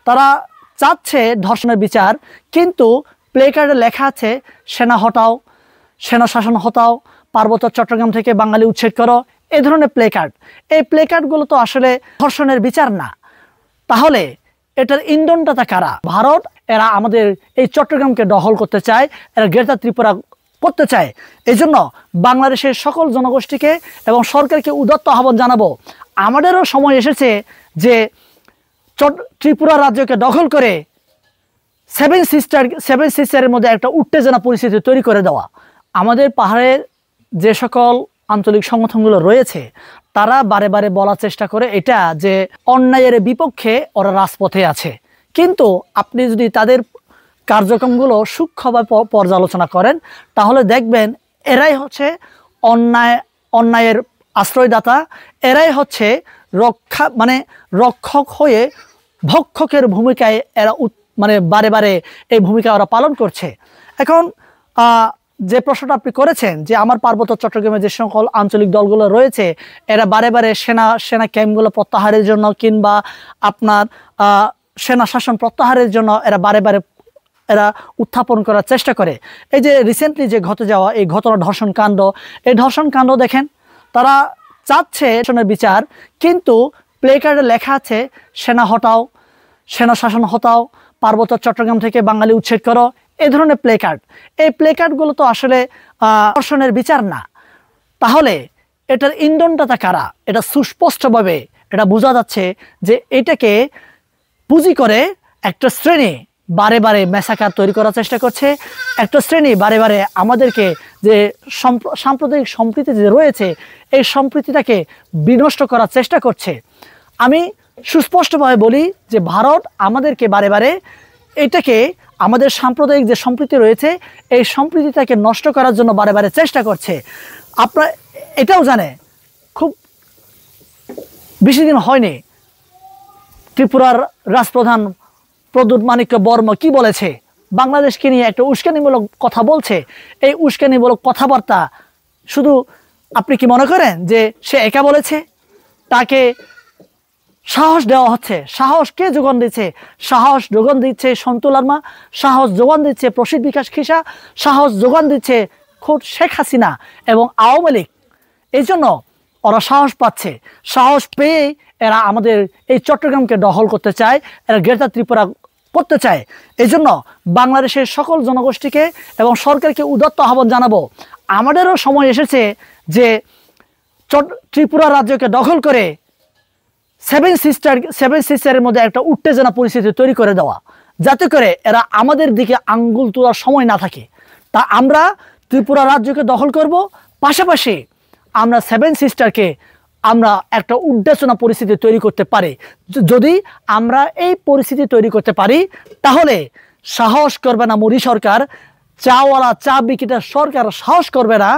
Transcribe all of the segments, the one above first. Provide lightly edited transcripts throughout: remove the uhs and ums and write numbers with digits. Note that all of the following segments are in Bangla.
তারা চাচ্ছে ধর্ষণের বিচার, কিন্তু প্লে কার্ডে লেখা আছে সেনা হটাও, সেনা শাসন হটাও, পার্বত্য চট্টগ্রাম থেকে বাঙালি উচ্ছেদ করো, এই ধরনের প্লে কার্ড। এই প্লে কার্ডগুলো তো আসলে ধর্ষণের বিচার না। তাহলে এটার ইন্ধনটা কারা? ভারত। এরা আমাদের এই চট্টগ্রামকে দখল করতে চায়, এরা গ্রেটার ত্রিপুরা করতে চায়। এই জন্য বাংলাদেশের সকল জনগোষ্ঠীকে এবং সরকারকে উদাত্ত আহ্বান জানাবো, আমাদেরও সময় এসেছে যে ত্রিপুরা রাজ্যকে দখল করে সেভেন সিস্টারের মধ্যে একটা উত্তেজনা পরিস্থিতি তৈরি করে দেওয়া। আমাদের পাহাড়ের যে সকল আঞ্চলিক সংগঠনগুলো রয়েছে তারা বারে বারে বলার চেষ্টা করে এটা যে অন্যায়ের বিপক্ষে ওরা রাজপথে আছে, কিন্তু আপনি যদি তাদের কার্যক্রমগুলো সূক্ষ্মভাবে পর্যালোচনা করেন তাহলে দেখবেন এরাই হচ্ছে অন্যায়ের আশ্রয়দাতা, এরাই হচ্ছে রক্ষক হয়ে ভক্ষকের ভূমিকায় এরা বারে বারে এই ভূমিকা ওরা পালন করছে। এখন যে প্রশ্নটা আপনি করেছেন যে আমার পার্বত্য চট্টগ্রামে যে সকল আঞ্চলিক দলগুলো রয়েছে এরা বারে বারে সেনা ক্যাম্পগুলো প্রত্যাহারের জন্য কিংবা আপনার সেনা শাসন প্রত্যাহারের জন্য এরা বারে বারে উত্থাপন করার চেষ্টা করে। এই যে রিসেন্টলি যে ঘটে যাওয়া এই ঘটনা ধর্ষণ কাণ্ড, এই ধর্ষণ কাণ্ড দেখেন, তারা চাচ্ছে ধর্ষণের বিচার, কিন্তু প্লে কার্ডে লেখা আছে সেনা হটাও, সেনা শাসন হটাও, পার্বত্য চট্টগ্রাম থেকে বাঙালি উচ্ছেদ করো, এই ধরনের প্লে কার্ড। এই প্লে কার্ডগুলো তো আসলে ধর্ষণের বিচার না। তাহলে এটার ইন্ধনটা কারা? এটা সুস্পষ্টভাবে এটা বোঝা যাচ্ছে যে এটাকে পুঁজি করে একটা শ্রেণী বারে বারে মেসাকার তৈরি করার চেষ্টা করছে, একটা শ্রেণী বারে বারে আমাদেরকে যে সাম্প্রদায়িক সম্প্রীতি যে রয়েছে এই সম্প্রীতিটাকে বিনষ্ট করার চেষ্টা করছে। আমি সুস্পষ্টভাবে বলি যে ভারত আমাদেরকে বারে বারে এটাকে আমাদের সাম্প্রদায়িক যে সম্প্রীতি রয়েছে এই সম্প্রীতিটাকে নষ্ট করার জন্য বারে বারে চেষ্টা করছে। আপনারা এটাও জানে, খুব বেশি দিন হয়নি ত্রিপুরার রাষ্ট্রপ্রধান প্রদ্যুৎ মাণিক্য বর্মা কি বলেছে, বাংলাদেশকে নিয়ে একটা উস্কানিমূলক কথা বলছে। এই উস্কানিমূলক কথাবার্তা শুধু আপনি কি মনে করেন যে সে একা বলেছে? তাকে সাহস দেওয়া হচ্ছে। সাহস কে যোগান দিচ্ছে? সাহস যোগান দিচ্ছে সন্তু লারমা, সাহস যোগান দিচ্ছে প্রসিদ্ধ বিকাশ খিসা, সাহস যোগান দিচ্ছে খোদ শেখ হাসিনা এবং আওয়ামী লীগ। এই জন্য ওরা সাহস পাচ্ছে। সাহস পেয়ে এরা আমাদের এই চট্টগ্রামকে দখল করতে চায়, এরা গ্রেটার ত্রিপুরা করতে চায়। এই জন্য বাংলাদেশের সকল জনগোষ্ঠীকে এবং সরকারকে উদাত্ত আহ্বান জানাবো, আমাদেরও সময় এসেছে যে ত্রিপুরা রাজ্যকে দখল করে সেভেন সিস্টারের মধ্যে একটা উত্তেজনা পরিস্থিতি তৈরি করে দেওয়া, যাতে করে এরা আমাদের দিকে আঙ্গুল তোলার সময় না থাকে। তা আমরা ত্রিপুরা রাজ্যকে দখল করব, পাশাপাশি আমরা সেভেন সিস্টারকে আমরা একটা উদ্দেশনা পরিস্থিতি তৈরি করতে পারি। যদি আমরা এই পরিস্থিতি তৈরি করতে পারি তাহলে সাহস করবে না মোদী সরকার, চাওয়ালা চা বিক্রেতার সরকার সাহস করবে না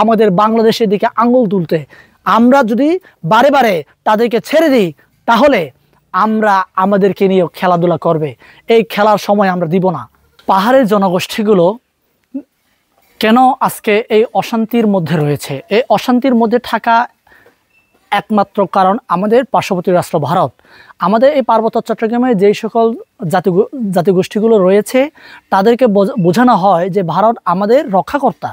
আমাদের বাংলাদেশের দিকে আঙ্গুল তুলতে। আমরা যদি বারে বারে তাদেরকে ছেড়ে দিই তাহলে আমরা আমাদেরকে নিয়ে খেলাধুলা করবে, এই খেলার সময় আমরা দিব না। পাহাড়ের জনগোষ্ঠীগুলো কেন আজকে এই অশান্তির মধ্যে রয়েছে? এই অশান্তির মধ্যে থাকা একমাত্র কারণ আমাদের পার্শ্ববর্তী রাষ্ট্র ভারত। আমাদের এই পার্বত্য চট্টগ্রামে যেই সকল জাতিগোষ্ঠীগুলো রয়েছে তাদেরকে বোঝানো হয় যে ভারত আমাদের রক্ষাকর্তা।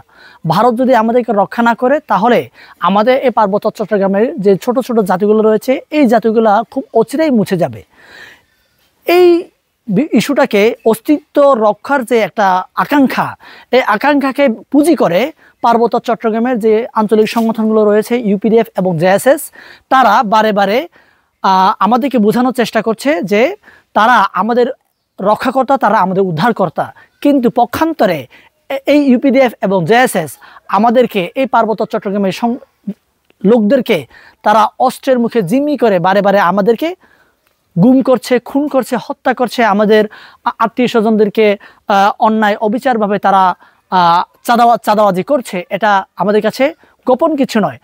ভারত যদি আমাদেরকে রক্ষা না করে তাহলে আমাদের এই পার্বত্য চট্টগ্রামের যে ছোট ছোট জাতিগুলো রয়েছে এই জাতিগুলো খুব অচিরেই মুছে যাবে। এই ইস্যুটাকে অস্তিত্ব রক্ষার যে একটা আকাঙ্ক্ষা, এই আকাঙ্ক্ষাকে পুঁজি করে পার্বত্য চট্টগ্রামের যে আঞ্চলিক সংগঠনগুলো রয়েছে ইউপিডিএফ এবং জেএসএস, তারা বারে বারে আমাদেরকে বোঝানোর চেষ্টা করছে যে তারা আমাদের রক্ষাকর্তা, তারা আমাদের উদ্ধারকর্তা। কিন্তু পক্ষান্তরে এই ইউপিডিএফ এবং জেএসএস আমাদেরকে এই পার্বত্য চট্টগ্রামের লোকদেরকে তারা অস্ত্রের মুখে জিম্মি করে বারে বারে আমাদেরকে গুম করছে, খুন করছে, হত্যা করছে। আমাদের আত্মীয় স্বজনদেরকে অন্যায় অবিচারভাবে তারা চাঁদাবাজি করছে। এটা আমাদের কাছে গোপন কিছু নয়।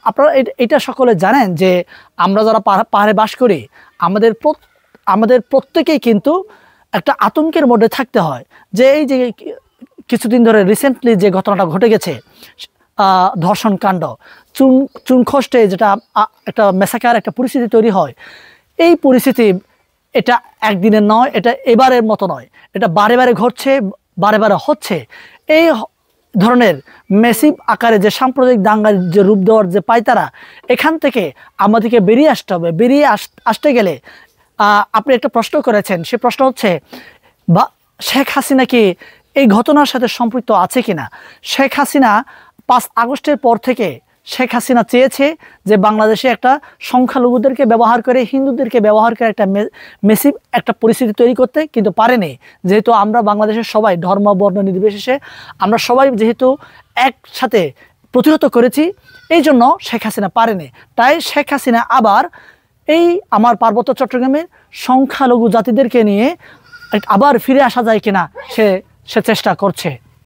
আপনারা এটা সকলে জানেন যে আমরা যারা পাহাড়ে বাস করি আমাদের প্রত্যেকেই কিন্তু একটা আতঙ্কের মধ্যে থাকতে হয় যে এই যে কিছুদিন ধরে রিসেন্টলি যে ঘটনাটা ঘটে গেছে ধর্ষণ কাণ্ড, চুনখষ্টে যেটা একটা মেসাকার একটা পরিস্থিতি তৈরি হয়, এই পরিস্থিতি এটা একদিনের নয়, এটা এবারের মতো নয়, এটা বারে বারে ঘটছে, বারে বারে হচ্ছে। এই ধরনের মেসিভ আকারে যে সাম্প্রদায়িক দাঙ্গার যে রূপ দেওয়ার যে পায়তারা, এখান থেকে আমাদেরকে বেরিয়ে আসতে হবে। বেরিয়ে আসতে গেলে আপনি একটা প্রশ্ন করেছেন, সে প্রশ্ন হচ্ছে বা শেখ হাসিনা কি এই ঘটনার সাথে সম্পৃক্ত আছে কিনা। শেখ হাসিনা 5 আগস্টের পর থেকে শেখ হাসিনা চেয়েছে যে বাংলাদেশে একটা সংখ্যালঘুদেরকে ব্যবহার করে, হিন্দুদেরকে ব্যবহার করে একটা মেসিভ একটা পরিস্থিতি তৈরি করতে, কিন্তু পারেনি। যেহেতু আমরা বাংলাদেশের সবাই ধর্ম বর্ণ নির্বিশেষে আমরা সবাই যেহেতু একসাথে প্রতিহত করেছি, এই জন্য শেখ হাসিনা পারেনি। তাই শেখ হাসিনা আবার এই আমার পার্বত্য চট্টগ্রামের সংখ্যালঘু জাতিদেরকে নিয়ে আবার ফিরে আসা যায় কিনা সে চেষ্টা করছে।